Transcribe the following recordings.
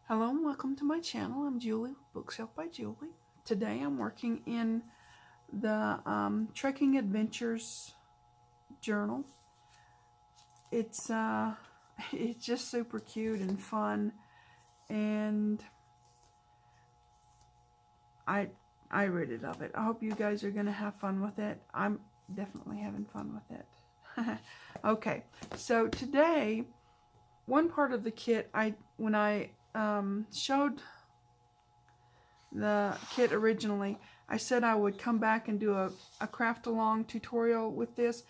Hello and welcome to my channel. I'm Julie with Bookshelf by Julie. Today I'm working in the Trekking Adventures journal. It's it's just super cute and fun, and I really love it. I hope you guys are gonna have fun with it. I'm definitely having fun with it. Okay, so today one part of the kit, when I showed the kit originally, I said I would come back and do a craft along tutorial with this,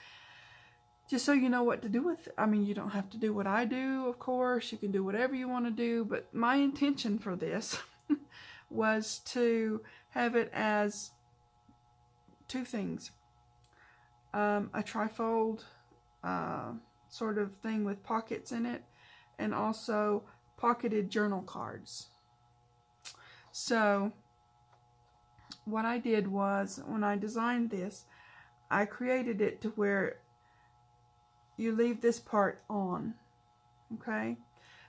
just so you know what to do with it. I mean, you don't have to do what I do, of course. You can do whatever you want to do, but my intention for this was to have it as two things. A trifold sort of thing with pockets in it, and also pocketed journal cards. So what I did was, when I designed this, I created it to where you leave this part on. Okay,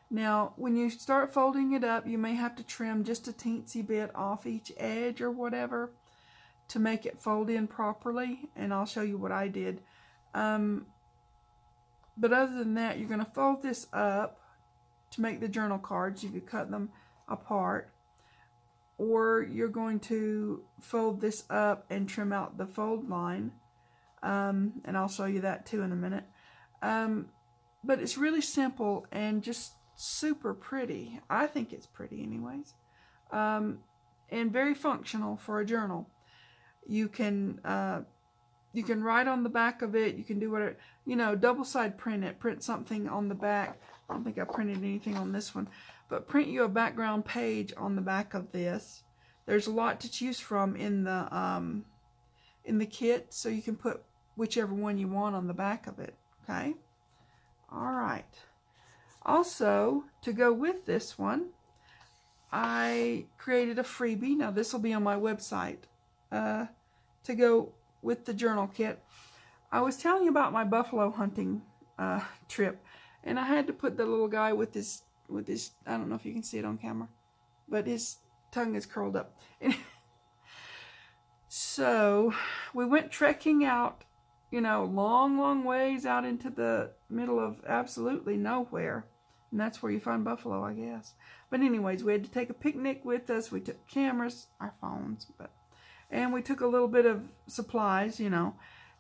now when you start folding it up, you may have to trim just a teensy bit off each edge or whatever to make it fold in properly, and I'll show you what I did. But other than that, you're going to fold this up to make the journal cards if you cut them apart, or you're going to fold this up and trim out the fold line, and I'll show you that too in a minute. But it's really simple and just super pretty. I think it's pretty anyways, and very functional for a journal. You can write on the back of it. You can do whatever, double side print it, print something on the back. I don't think I printed anything on this one, but print you a background page on the back of this. There's a lot to choose from in the kit, so you can put whichever one you want on the back of it. Okay. All right. Also, to go with this one, I created a freebie. Now this will be on my website to go with the journal kit. I was telling you about my buffalo hunting trip, and I had to put the little guy with his I don't know if you can see it on camera, but his tongue is curled up. So we went trekking out, long ways out into the middle of absolutely nowhere, and that's where you find buffalo, I guess. But anyways, we had to take a picnic with us. We took cameras, our phones, and we took a little bit of supplies,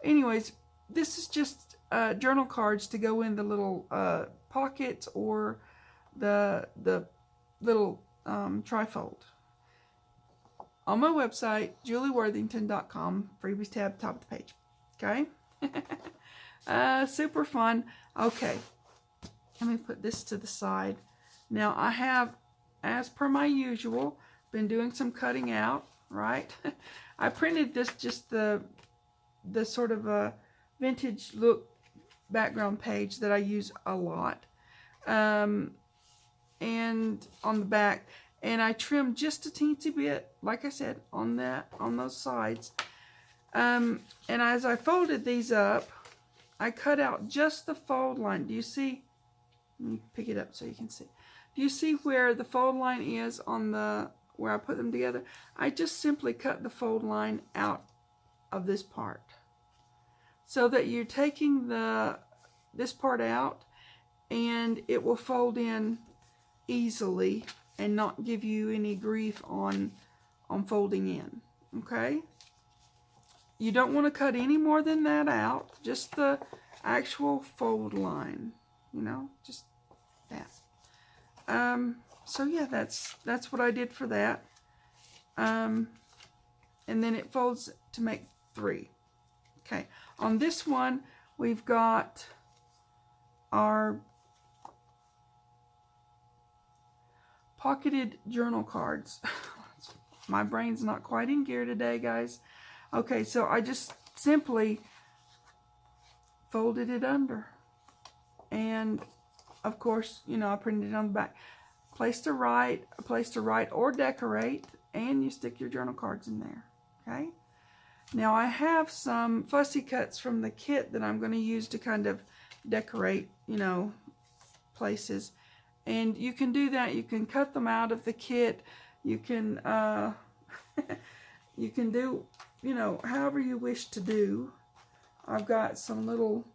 Anyways, this is just journal cards to go in the little pockets or the little trifold. On my website, julieworthington.com, freebies tab, top of the page. Okay? Super fun. Okay, let me put this to the side. Now I have, as per my usual, been doing some cutting out, right? I printed this, just the sort of a vintage look background page that I use a lot, and on the back, and I trimmed just a teensy bit, like I said, on those sides, and as I folded these up, I cut out just the fold line. Do you see? Let me pick it up so you can see. Do you see where the fold line is on where I put them together? I just simply cut the fold line out of this part, so that you're taking this part out, and it will fold in easily and not give you any grief on folding in. Okay? You don't want to cut any more than that out, just the actual fold line, just that. So yeah, that's what I did for that. And then it folds to make 3. Okay, on this one, we've got our pocketed journal cards. My brain's not quite in gear today, guys. Okay, so I just simply folded it under. And, of course, I printed it on the back. Place to write, a place to write or decorate, and you stick your journal cards in there. Okay? Now I have some fussy cuts from the kit that I'm going to use to kind of decorate, places. And you can do that. You can cut them out of the kit. You can you can do, you know, however you wish to do. I've got some little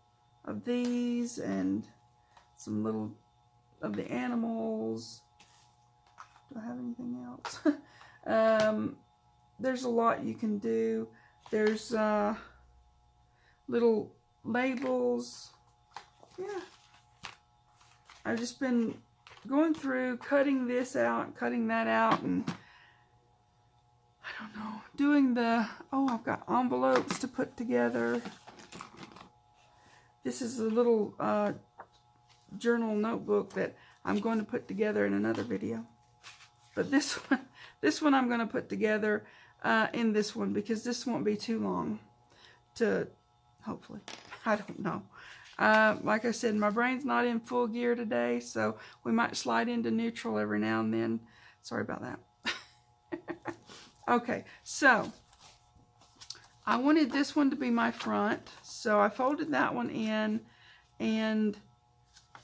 of these and some little of the animals. Do I have anything else? There's a lot you can do. There's little labels. Yeah. I've just been going through, cutting this out, cutting that out, and I don't know, doing the, oh, I've got envelopes to put together. This is a little journal notebook that I'm going to put together in another video. But this one I'm going to put together in this one, because this won't be too long to, hopefully, I don't know. Like I said, my brain's not in full gear today, so we might slide into neutral every now and then. Sorry about that. Okay, so I wanted this one to be my front, so I folded that one in, and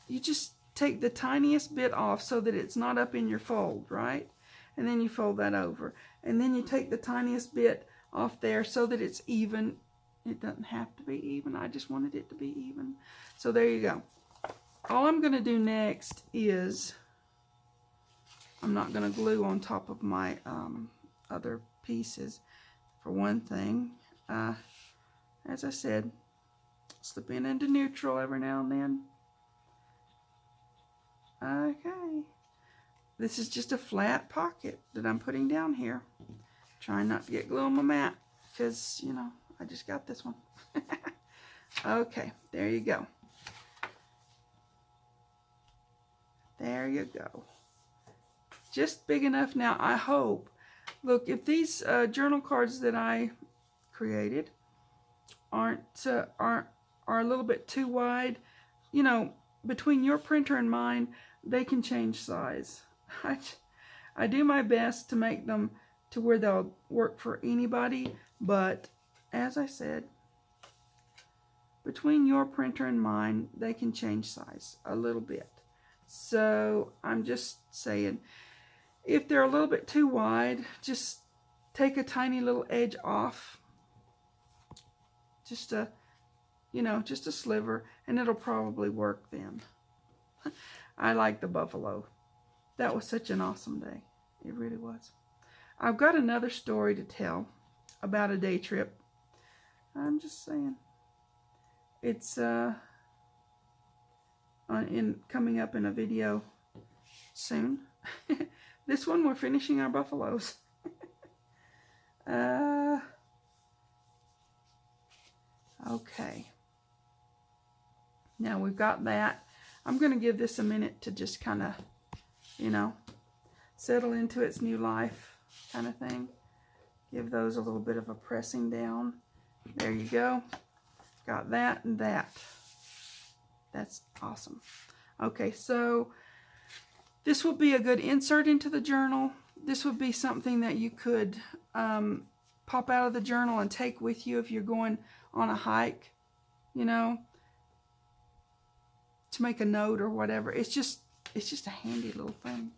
you just take the tiniest bit off so that it's not up in your fold, right? And then you fold that over, and then you take the tiniest bit off there so that it's even. It doesn't have to be even. I just wanted it to be even. So there you go. All I'm going to do next is, I'm not going to glue on top of my other pieces, for one thing. As I said, slip into neutral every now and then. Okay. This is just a flat pocket that I'm putting down here. Trying not to get glue on my mat, because, you know, I just got this one. Okay, there you go. There you go. Just big enough now, I hope. Look, if these journal cards that I created are a little bit too wide, you know, between your printer and mine, they can change size. I do my best to make them to where they'll work for anybody, but as I said, between your printer and mine, they can change size a little bit. So I'm just saying, if they're a little bit too wide, just take a tiny little edge off. Just a, you know, just a sliver, and it'll probably work then. I like the buffalo. That was such an awesome day. It really was. I've got another story to tell about a day trip. I'm just saying. It's coming up in a video soon. This one, we're finishing our buffaloes. Okay. Now we've got that. I'm going to give this a minute to just kind of, you know, settle into its new life kind of thing. Give those a little bit of a pressing down. There you go. Got that and that. That's awesome. Okay, so this will be a good insert into the journal. This would be something that you could pop out of the journal and take with you if you're going on a hike, you know, to make a note or whatever. It's just a handy little thing.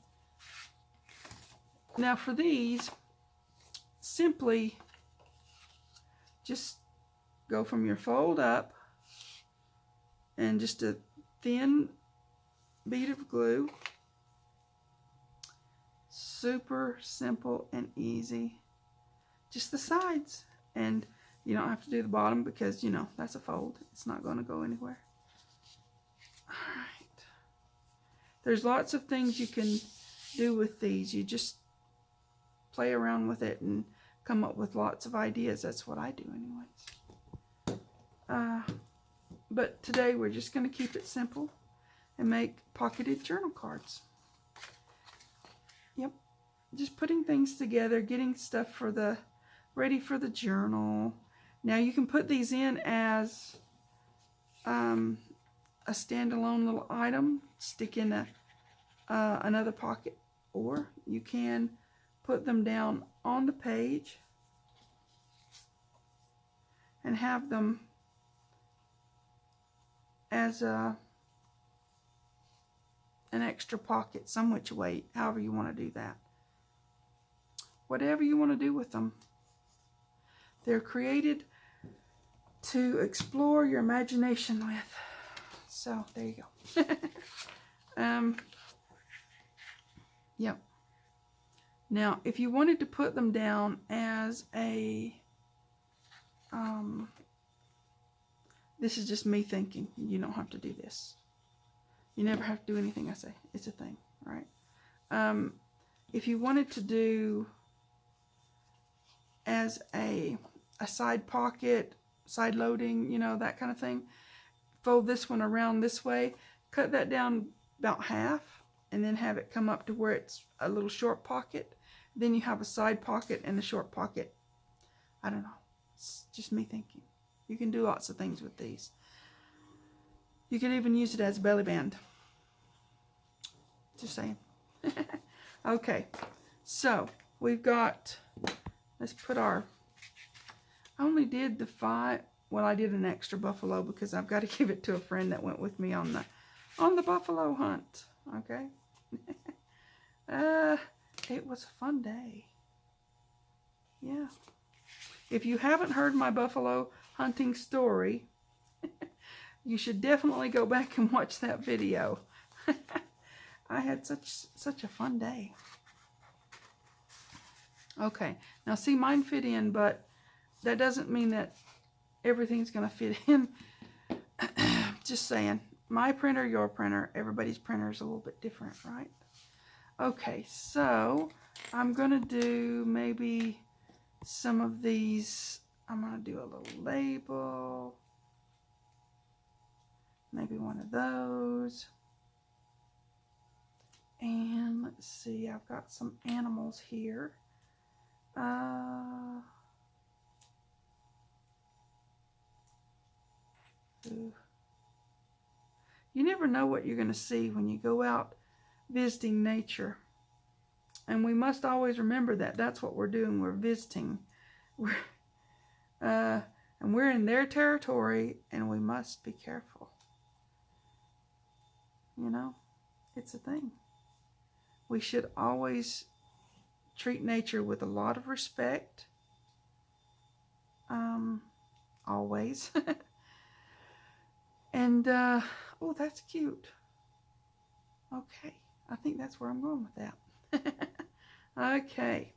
Now for these, simply just go from your fold up and just a thin bead of glue. Super simple and easy. Just the sides, and you don't have to do the bottom because, you know, that's a fold. It's not going to go anywhere. Alright. There's lots of things you can do with these. You just play around with it and come up with lots of ideas. That's what I do anyways. But today we're just going to keep it simple and make pocketed journal cards. Yep. Just putting things together, getting stuff for the ready for the journal. Now you can put these in as a standalone little item, stick in another pocket, or you can put them down on the page and have them as a an extra pocket some which way, however you want to do that. Whatever you want to do with them. They're created to explore your imagination with. So there you go. Yep. Now, if you wanted to put them down as a, this is just me thinking. You don't have to do this. You never have to do anything I say. It's a thing, right? If you wanted to do as a side pocket, side loading, you know, that kind of thing, fold this one around this way, cut that down about half, and then have it come up to where it's a little short pocket. Then you have a side pocket and a short pocket. I don't know. It's just me thinking. You can do lots of things with these. You could even use it as a belly band. Just saying. Okay. So, we've got, let's put our, I only did the 5, well, I did an extra buffalo because I've got to give it to a friend that went with me on the buffalo hunt. Okay. It was a fun day. Yeah. If you haven't heard my buffalo hunting story, you should definitely go back and watch that video. I had such a fun day. Okay. Now see, mine fit in, but that doesn't mean that everything's going to fit in. Just saying. My printer, your printer, everybody's printer is a little bit different, right? Okay, so I'm going to do maybe some of these. I'm going to do a little label. Maybe one of those. And let's see, I've got some animals here. Ooh. You never know what you're going to see when you go out visiting nature. And we must always remember that. That's what we're doing. We're visiting. And we're in their territory, and we must be careful. You know, it's a thing. We should always treat nature with a lot of respect. Always. And, oh, that's cute. Okay. I think that's where I'm going with that. Okay.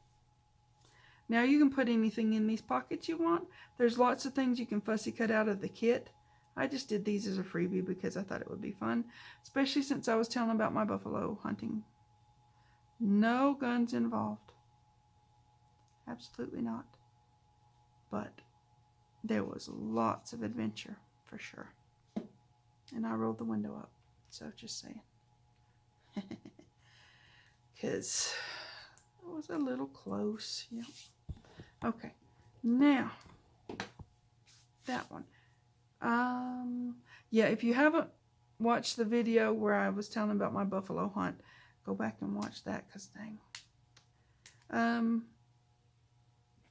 Now you can put anything in these pockets you want. There's lots of things you can fussy cut out of the kit. I just did these as a freebie because I thought it would be fun. Especially since I was telling about my buffalo hunting. No guns involved. Absolutely not. But there was lots of adventure for sure. And I rolled the window up. So just saying. Because it was a little close. Yeah. Okay. Now, that one. Yeah, if you haven't watched the video where I was telling about my buffalo hunt, go back and watch that, because dang.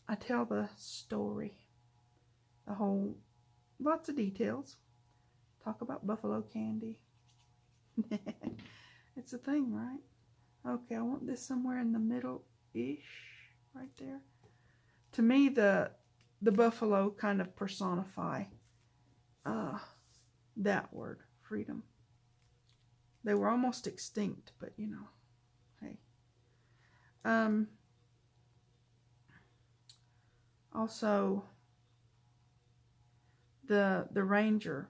I tell the story. The whole, lots of details. Talk about buffalo candy. It's a thing, right? Okay, I want this somewhere in the middle-ish, right there. To me, the buffalo kind of personify that word, freedom. They were almost extinct, but you know, hey. Also, the ranger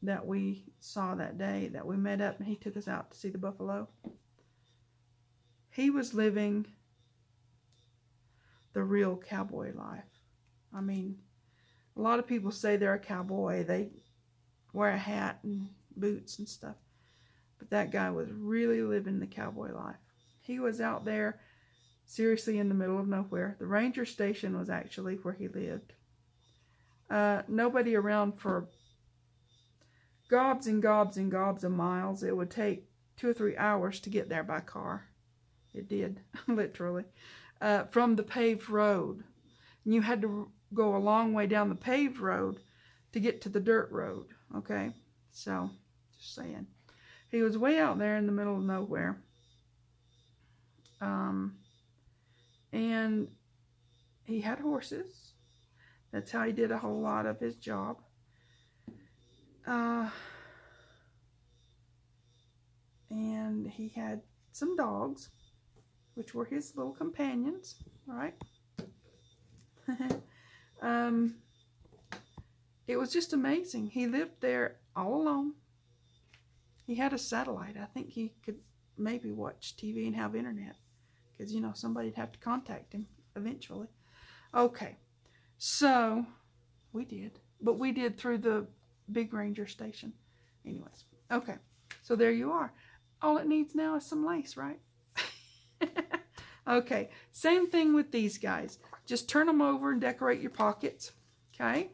that we saw that day, that we met up and he took us out to see the buffalo, he was living the real cowboy life. I mean, a lot of people say they're a cowboy. They wear a hat and boots and stuff. But that guy was really living the cowboy life. He was out there, seriously, in the middle of nowhere. The ranger station was actually where he lived. Nobody around for gobs and gobs and gobs of miles. It would take 2 or 3 hours to get there by car. It did, literally. From the paved road. And you had to go a long way down the paved road to get to the dirt road. Okay? So, just saying. He was way out there in the middle of nowhere. And he had horses. That's how he did a whole lot of his job. And he had some dogs, which were his little companions, right? It was just amazing. He lived there all alone. He had a satellite. I think he could maybe watch TV and have internet, because, you know, somebody'd have to contact him eventually. Okay, so we did. But we did through the big ranger station. Anyways, okay, so there you are. All it needs now is some lace, right? Okay, same thing with these guys. Just turn them over and decorate your pockets. Okay,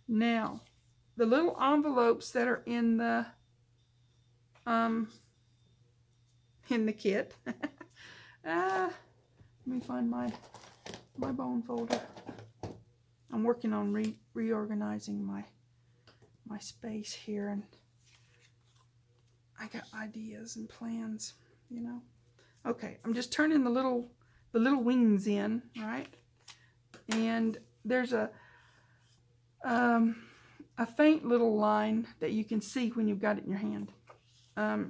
now the little envelopes that are in the kit. Let me find my bone folder. I'm working on reorganizing my space here, and I got ideas and plans, you know. Okay, I'm just turning the little wings in, right? And there's a faint little line that you can see when you've got it in your hand.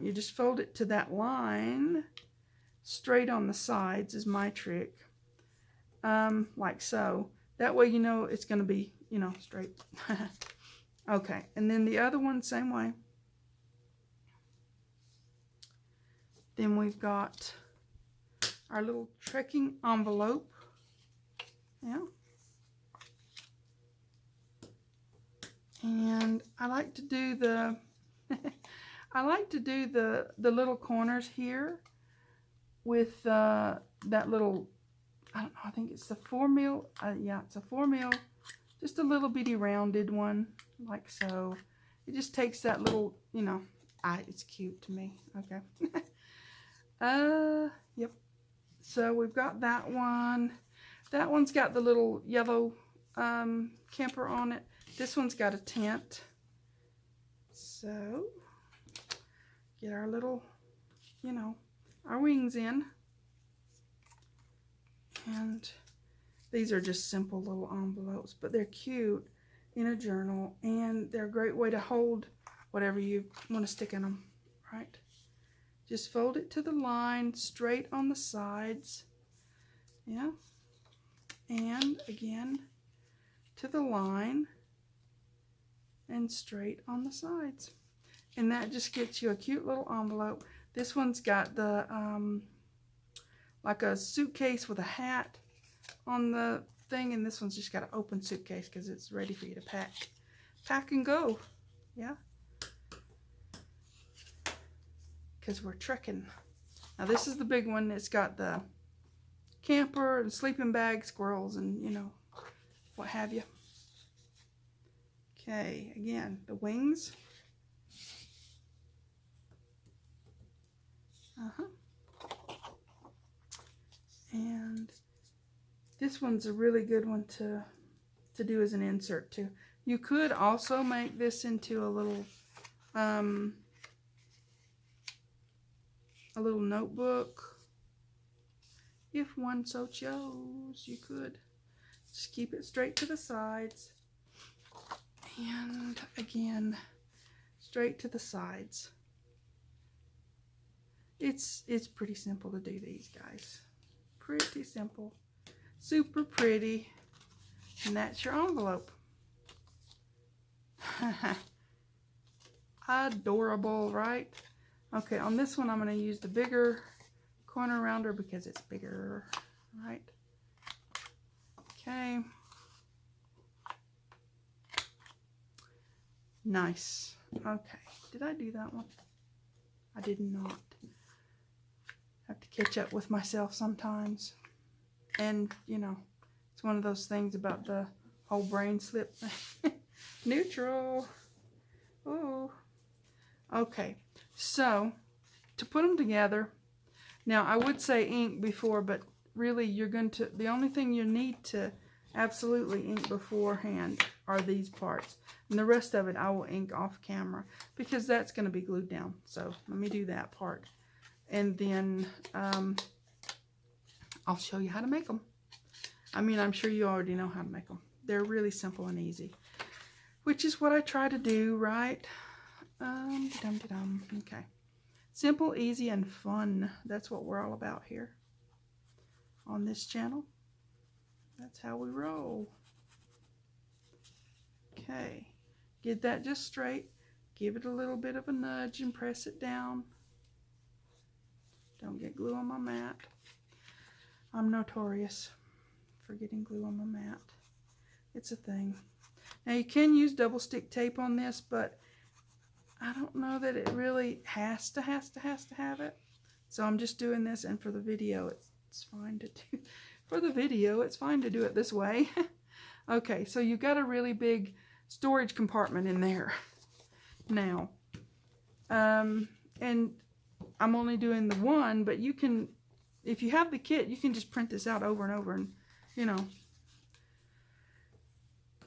You just fold it to that line, straight on the sides is my trick, like so. That way you know it's going to be, you know, straight. Okay, and then the other one, same way. Then we've got our little trekking envelope. Yeah. And I like to do the the little corners here with that little, I don't know, I think it's the 4 mil. Yeah, it's a 4 mil, just a little bitty rounded one, like so. It just takes that little, you know, it's cute to me. Okay. Yep. So we've got that one. That one's got the little yellow camper on it. This one's got a tent. So get our little, you know, our wings in. And these are just simple little envelopes, but they're cute in a journal, and they're a great way to hold whatever you want to stick in them, right? Just fold it to the line, straight on the sides, yeah, and again to the line and straight on the sides, and that just gets you a cute little envelope. This one's got the like a suitcase with a hat on the thing, and this one's just got an open suitcase because it's ready for you to pack and go, yeah, because we're trekking. Now this is the big one. It's got the camper and sleeping bag, squirrels, and, you know, what have you. Okay, again, the wings. And this one's a really good one to do as an insert too. You could also make this into a little notebook if one so chose. You could just keep it straight to the sides, and again straight to the sides. It's pretty simple to do these, guys. Pretty simple, super pretty, and that's your envelope. Adorable, right? Okay, on this one I'm going to use the bigger corner rounder because it's bigger, right? Okay. Nice. Okay, did I do that one? I did not. Have to catch up with myself sometimes. And, you know, it's one of those things about the whole brain slip. Neutral. Oh. Okay, so to put them together, now I would say ink before, but really you're going to, the only thing you need to absolutely ink beforehand are these parts. And the rest of it I will ink off camera because that's going to be glued down. So let me do that part. And then I'll show you how to make them. I mean, I'm sure you already know how to make them. They're really simple and easy, which is what I try to do, right? Okay. Simple, easy, and fun. That's what we're all about here on this channel. That's how we roll. Okay. Get that just straight. Give it a little bit of a nudge and press it down. Don't get glue on my mat. I'm notorious for getting glue on my mat. It's a thing. Now you can use double stick tape on this, but I don't know that it really has to have it. So I'm just doing this, and for the video it's fine to do. For the video it's fine to do it this way. Okay, so you've got a really big storage compartment in there now. And I'm only doing the one, but you can, if you have the kit, you can just print this out over and over and, you know,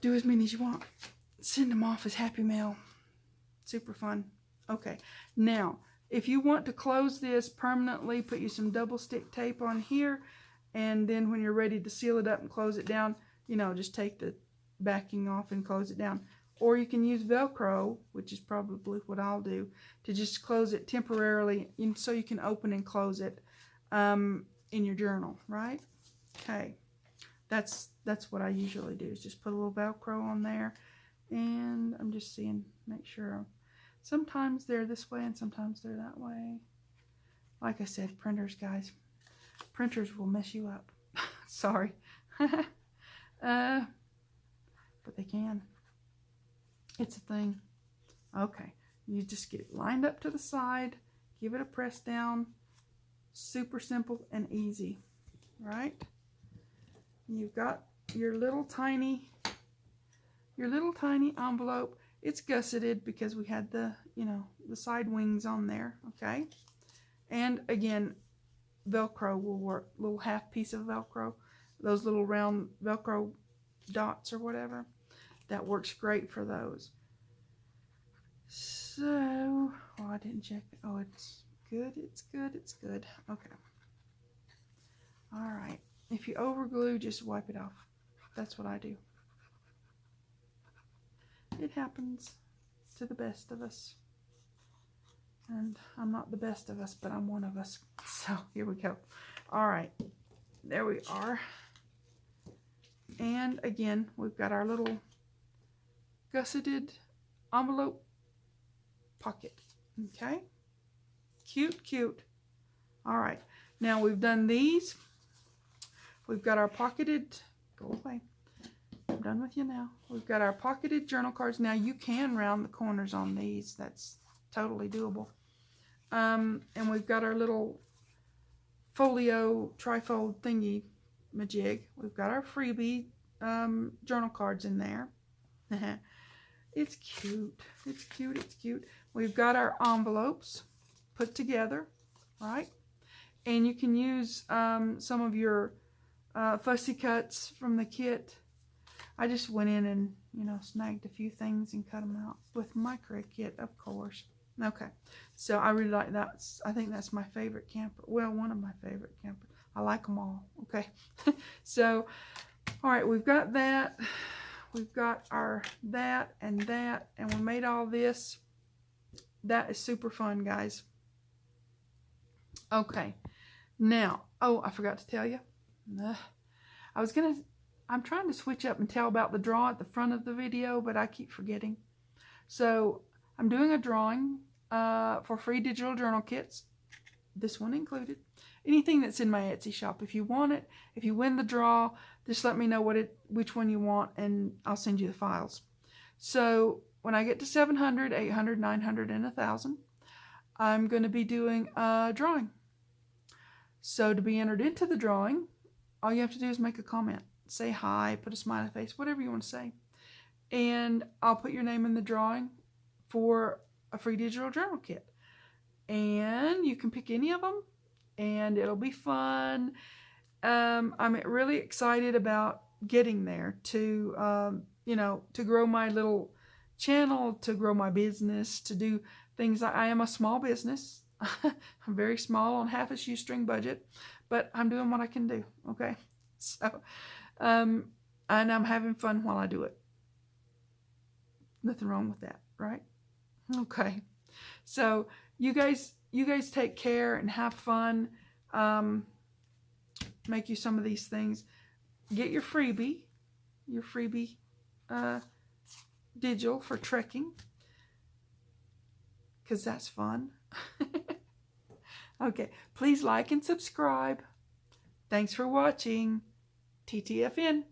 do as many as you want. Send them off as Happy Mail. Super fun. Okay, now if you want to close this permanently, put you some double stick tape on here, and then when you're ready to seal it up and close it down, you know, just take the backing off and close it down. Or you can use Velcro, which is probably what I'll do, to just close it temporarily so you can open and close it in your journal, right? Okay, that's what I usually do, is just put a little Velcro on there. And I'm just seeing, make sure. Sometimes they're this way and sometimes they're that way. Like I said, printers, guys. Printers will mess you up. Sorry. But they can. It's a thing. Okay. You just get it lined up to the side. Give it a press down. Super simple and easy. Right? You've got your little tiny envelope. It's gusseted because we had the, you know, the side wings on there. Okay. And again, Velcro will work. Little half piece of Velcro. Those little round Velcro dots or whatever. That works great for those. So, oh, I didn't check. Oh, it's good. It's good. It's good. Okay. All right. If you overglue, just wipe it off. That's what I do. It happens to the best of us. And I'm not the best of us, but I'm one of us. So here we go. All right. There we are. And again, we've got our little gusseted envelope pocket. Okay. Cute, cute. All right. Now we've done these. We've got our pocketed, go away. I'm done with you now. We've got our pocketed journal cards. Now you can round the corners on these. That's totally doable. And we've got our little folio trifold thingy majig. We've got our freebie journal cards in there. It's cute. It's cute. It's cute. We've got our envelopes put together, right? And you can use some of your fussy cuts from the kit. I just went in and, you know, snagged a few things and cut them out with my Cricut, of course. Okay, so I really like that. I think that's my favorite camper. Well, one of my favorite campers. I like them all. Okay, so, all right, we've got that. We've got our that, and we made all this. That is super fun, guys. Okay, now, oh, I forgot to tell you. I'm trying to switch up and tell about the draw at the front of the video, but I keep forgetting. So I'm doing a drawing for free digital journal kits. This one included. Anything that's in my Etsy shop. If you want it, if you win the draw, just let me know which one you want, and I'll send you the files. So when I get to 700, 800, 900, and 1,000, I'm going to be doing a drawing. So to be entered into the drawing, all you have to do is make a comment. Say hi, put a smiley face, whatever you want to say. And I'll put your name in the drawing for a free digital journal kit. And you can pick any of them, and it'll be fun. I'm really excited about getting there, to you know, to grow my little channel, to grow my business, to do things. I am a small business. I'm very small on half a shoestring budget, but I'm doing what I can do. Okay, so and I'm having fun while I do it. Nothing wrong with that, right? Okay, so you guys take care and have fun. Make you some of these things. Get your freebie digital for trekking, because that's fun. Okay, please like and subscribe. Thanks for watching. TTFN.